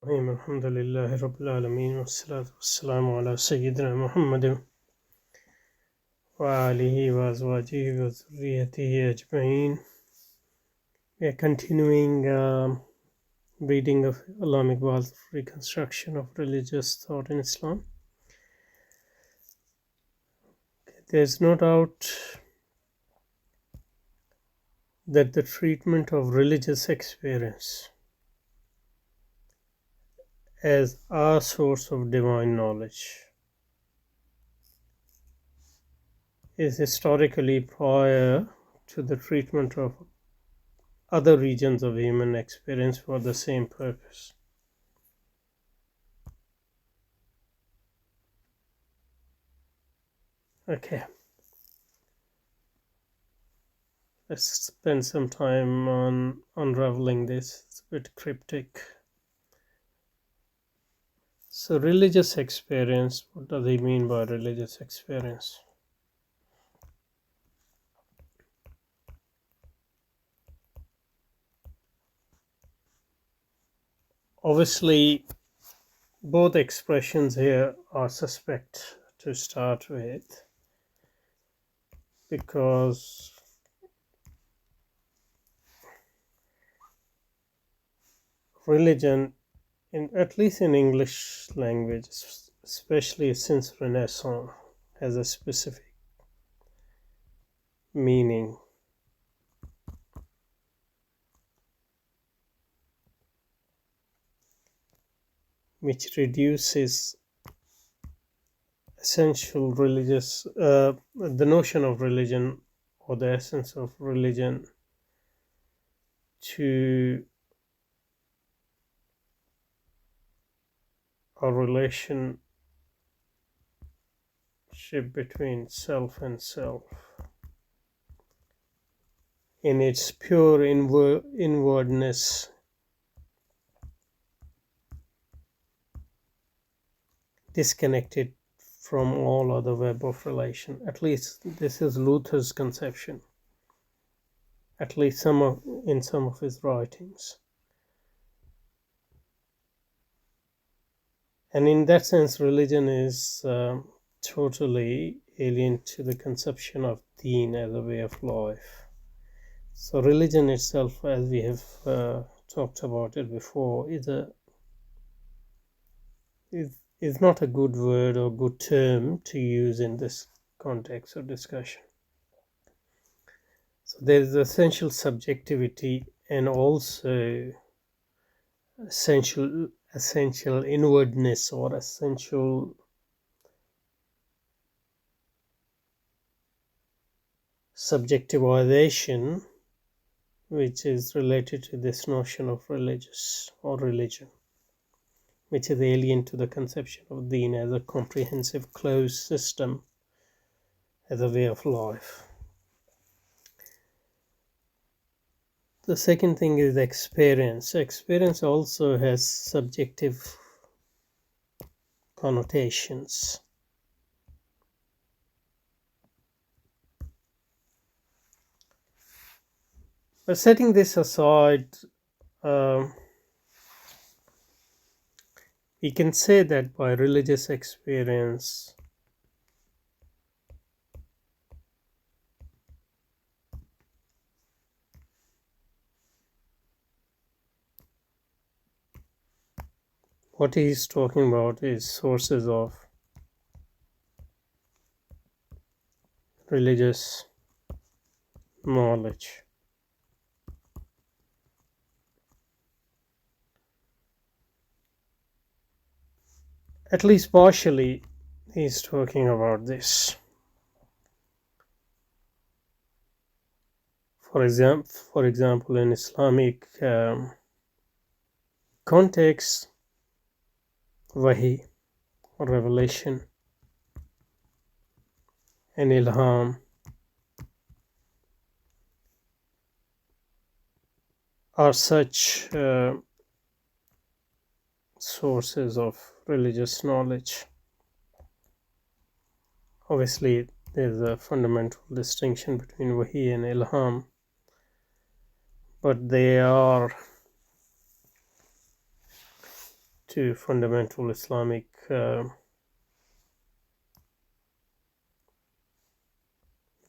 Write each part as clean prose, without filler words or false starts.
الحمد لله رب العالمين والصلاة والسلام على سيدنا محمد وآله وأزواجه وذريته أجمعين. We are continuing reading of Allama Iqbal's Reconstruction of Religious Thought in Islam. There's no doubt that the treatment of religious experience as a source of divine knowledge is historically prior to the treatment of other regions of human experience for the same purpose. Okay, let's spend some time on unraveling this. It's a bit cryptic. So, religious experience, what does he mean by religious experience? Obviously, both expressions here are suspect to start with, because religion, at least in English language, especially since Renaissance, has a specific meaning. Which reduces essential religious, the notion of religion or the essence of religion to a relationship between self and self in its pure inwardness, disconnected from all other web of relation. At least this is Luther's conception, at least in some of his writings. And in that sense, religion is totally alien to the conception of deen as a way of life. So religion itself, as we have talked about it before, is not a good word or good term to use in this context of discussion. So there is essential subjectivity and also essential inwardness or essential subjectivization, which is related to this notion of religious or religion, which is alien to the conception of deen as a comprehensive closed system as a way of life. The second thing is experience. Experience also has subjective connotations. But setting this aside, we can say that by religious experience, what he's talking about is sources of religious knowledge. At least partially, he's talking about this. For example, in Islamic context, wahi or revelation and ilham are such sources of religious knowledge. Obviously, there's a fundamental distinction between wahi and ilham, but they are to fundamental Islamic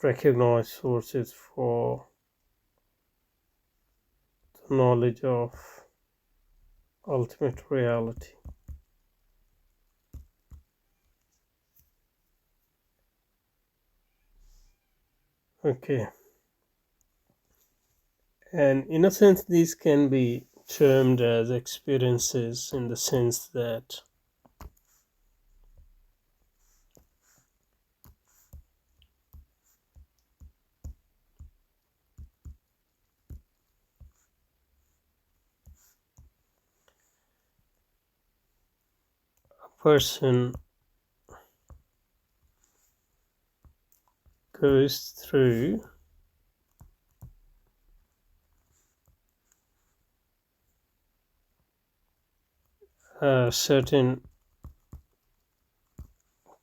recognized sources for the knowledge of ultimate reality. Okay, and in a sense these can be termed as experiences, in the sense that a person goes through a certain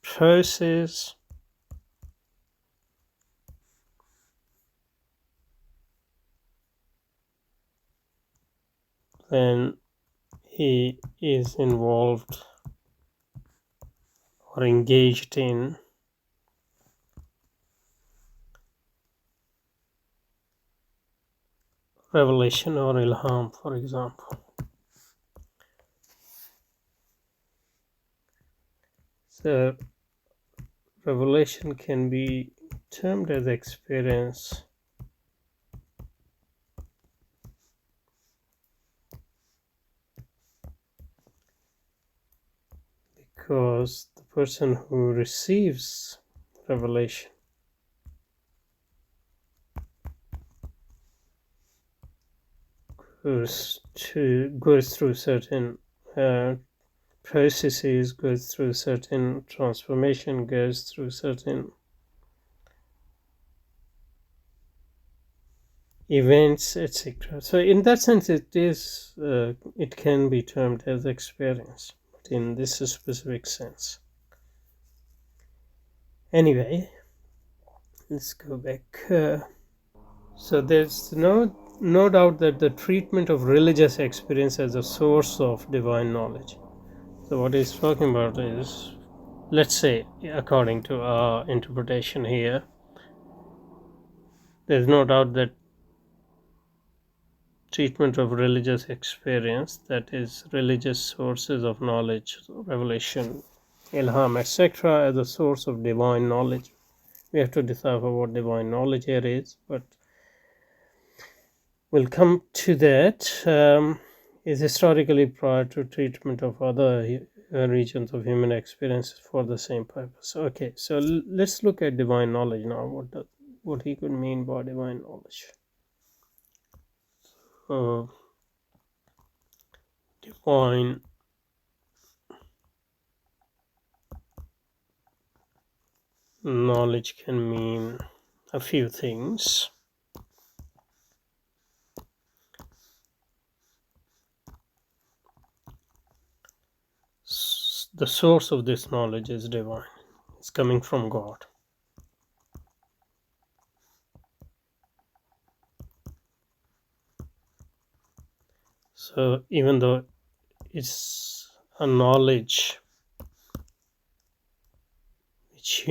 process, then he is involved or engaged in revelation or ilham, for example. So revelation can be termed as experience because the person who receives revelation goes through certain processes, goes through certain transformation, goes through certain events, etc. So in that sense it can be termed as experience, but in this specific sense. Anyway, let's go back. So there's no doubt that the treatment of religious experience as a source of divine knowledge. So what he's talking about is, let's say, according to our interpretation here, there's no doubt that treatment of religious experience, that is religious sources of knowledge, revelation, ilham, etc., as a source of divine knowledge. We have to decipher what divine knowledge here is, but we'll come to that. Is historically prior to treatment of other regions of human experiences for the same purpose. Okay, so let's look at divine knowledge now. What he could mean by divine knowledge. Divine knowledge can mean a few things. The source of this knowledge is divine. It's coming from God. So even though it's a knowledge which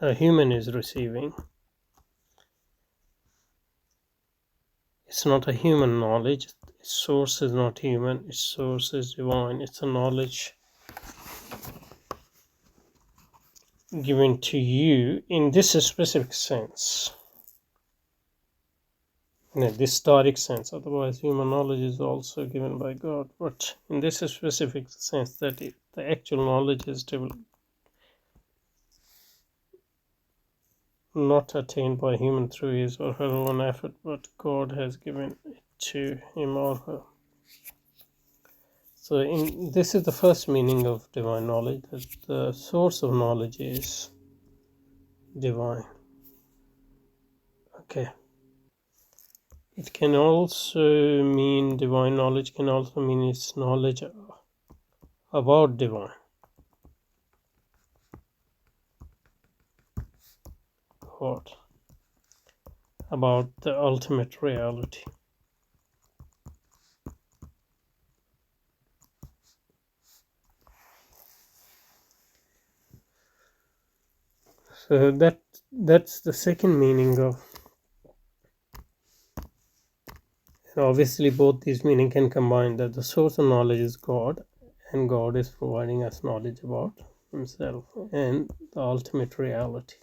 a human is receiving, it's not a human knowledge. Its source is not human. Its source is divine. It's a knowledge given to you in this specific sense, in this direct sense. Otherwise, human knowledge is also given by God. But in this specific sense, that the actual knowledge is not attained by human through his or her own effort, but God has given it to him or her. So this is the first meaning of divine knowledge, that the source of knowledge is divine. Okay. It can also mean, divine knowledge can also mean it's knowledge about divine. God. About the ultimate reality. So that's the second meaning of. Obviously, both these meaning can combine, that the source of knowledge is God, and God is providing us knowledge about Himself and the ultimate reality,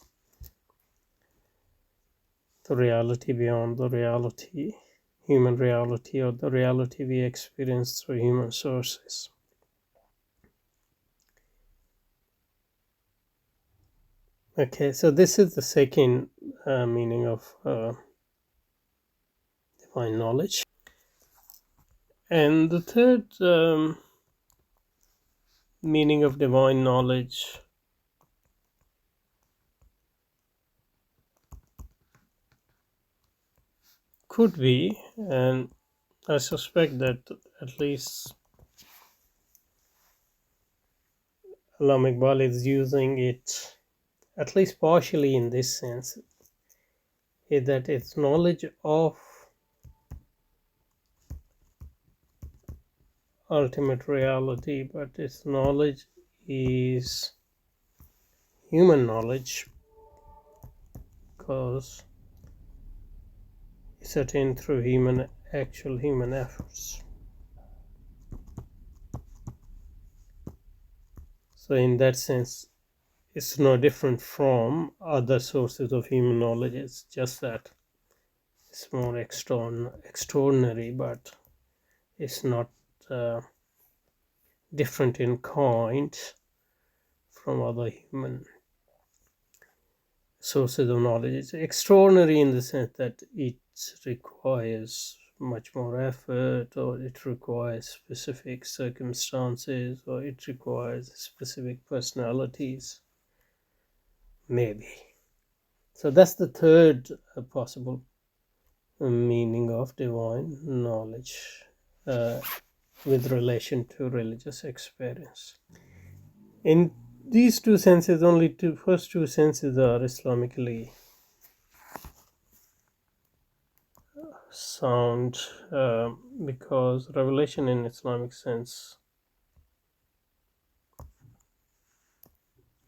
the reality beyond the reality, human reality, or the reality we experience through human sources. Okay, so this is the second meaning of divine knowledge. And the third meaning of divine knowledge could be, and I suspect that at least Allama Iqbal is using it, at least partially in this sense, is that it's knowledge of ultimate reality, but its knowledge is human knowledge because it's attained through actual human efforts. So in that sense, it's no different from other sources of human knowledge. It's just that it's more extraordinary, but it's not different in kind from other human sources of knowledge. It's extraordinary in the sense that it requires much more effort, or it requires specific circumstances, or it requires specific personalities, maybe. So that's the third possible meaning of divine knowledge with relation to religious experience. In these two senses, only first two senses are Islamically sound, because revelation in Islamic sense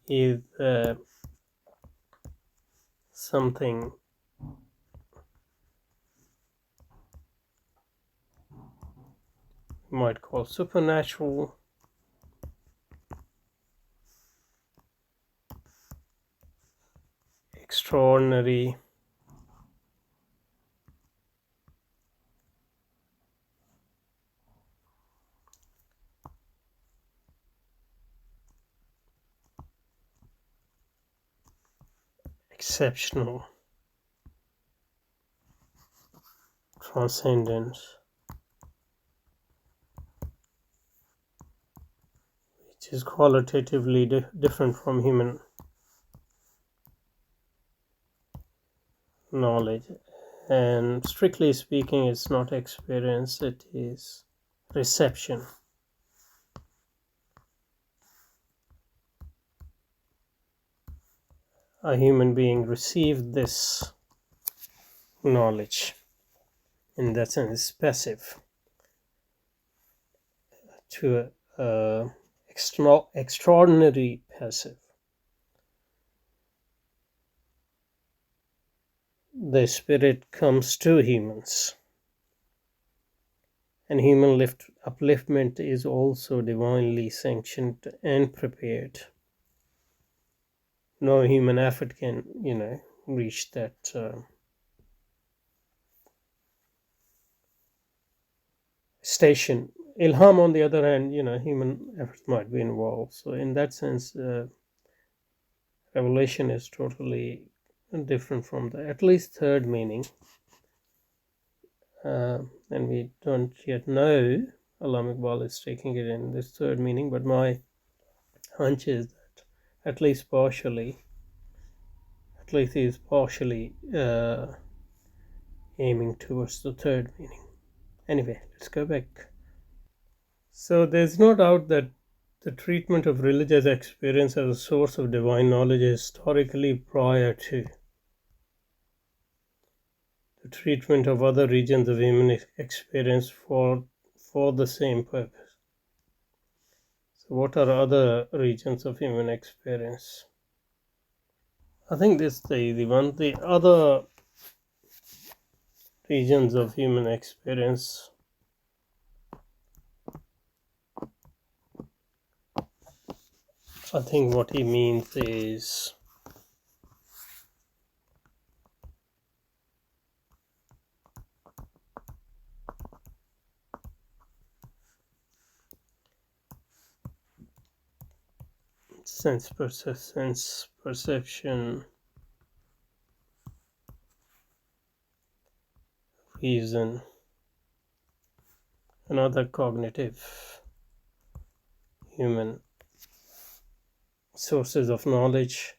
is something you might call supernatural, extraordinary, exceptional, transcendent, which is qualitatively different from human knowledge. And strictly speaking, it's not experience, it is reception. A human being received this knowledge. In that sense, it's passive to extraordinary passive. The spirit comes to humans, and human upliftment is also divinely sanctioned and prepared. No human effort can, reach that station. Ilham, on the other hand, human effort might be involved. So in that sense, revelation is totally different from the at least third meaning. And we don't yet know Allama Iqbal is taking it in this third meaning, but my hunch is that at least he's partially aiming towards the third meaning. Anyway, let's go back. So there's no doubt that the treatment of religious experience as a source of divine knowledge is historically prior to the treatment of other regions of human experience for the same purpose. So what are other regions of human experience? I think this the other regions of human experience. I think what he means is sense perception, reason, and other cognitive human sources of knowledge.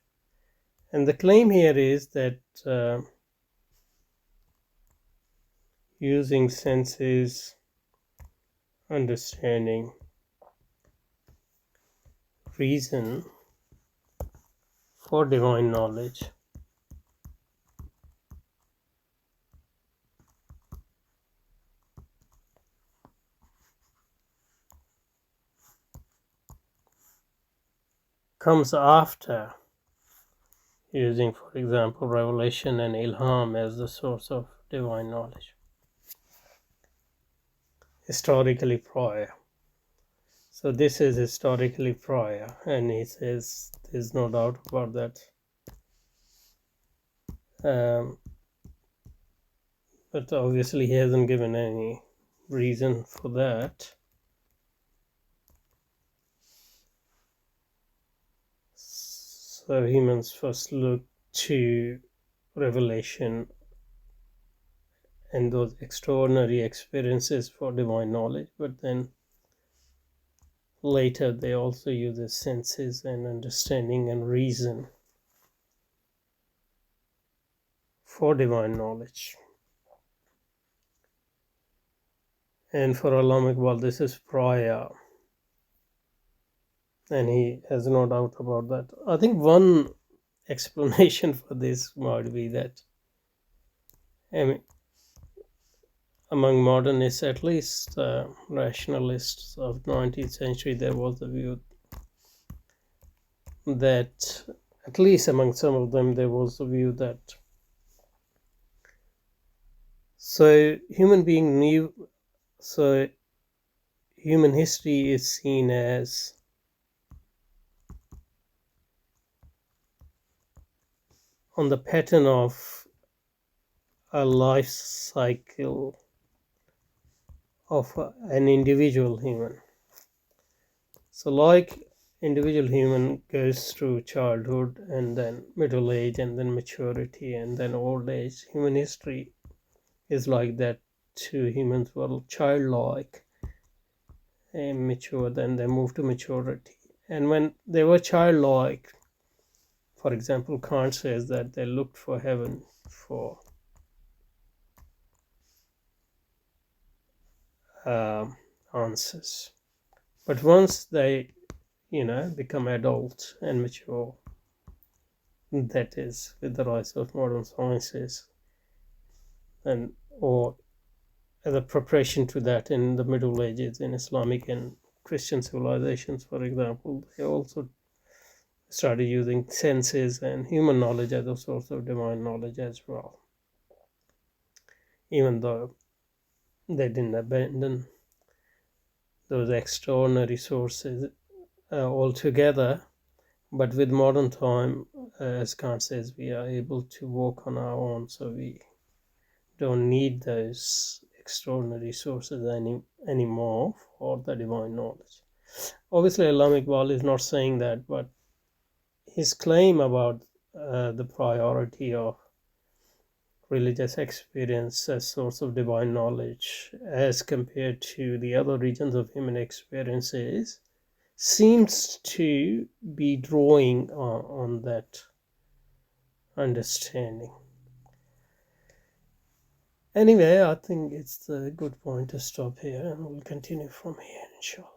And the claim here is that using senses, understanding, reason for divine knowledge comes after using, for example, revelation and ilham as the source of divine knowledge, historically prior. So this is historically prior, and he says there's no doubt about that. But obviously he hasn't given any reason for that. So humans first look to revelation and those extraordinary experiences for divine knowledge, but then later they also use the senses and understanding and reason for divine knowledge. And for Allama Iqbal, this is prior, and he has no doubt about that. I think one explanation for this might be that, I mean, among modernists, at least rationalists of 19th century, there was a view that, at least among some of them, there was a view that human history is seen as on the pattern of a life cycle of an individual human. So like individual human goes through childhood and then middle age and then maturity and then old age, human history is like that too. Humans were childlike and mature, then they move to maturity. And when they were childlike, for example, Kant says that they looked for heaven for answers. But once they, become adult and mature, that is, with the rise of modern sciences, and or as a preparation to that in the Middle Ages in Islamic and Christian civilizations, for example, they also started using senses and human knowledge as a source of divine knowledge as well, even though they didn't abandon those extraordinary sources altogether. But with modern time, as Kant says, we are able to walk on our own, so we don't need those extraordinary sources anymore for the divine knowledge. Obviously, Allama Iqbal is not saying that, but his claim about the priority of religious experience as source of divine knowledge as compared to the other regions of human experiences seems to be drawing on that understanding. Anyway, I think it's a good point to stop here, and we'll continue from here, inshallah.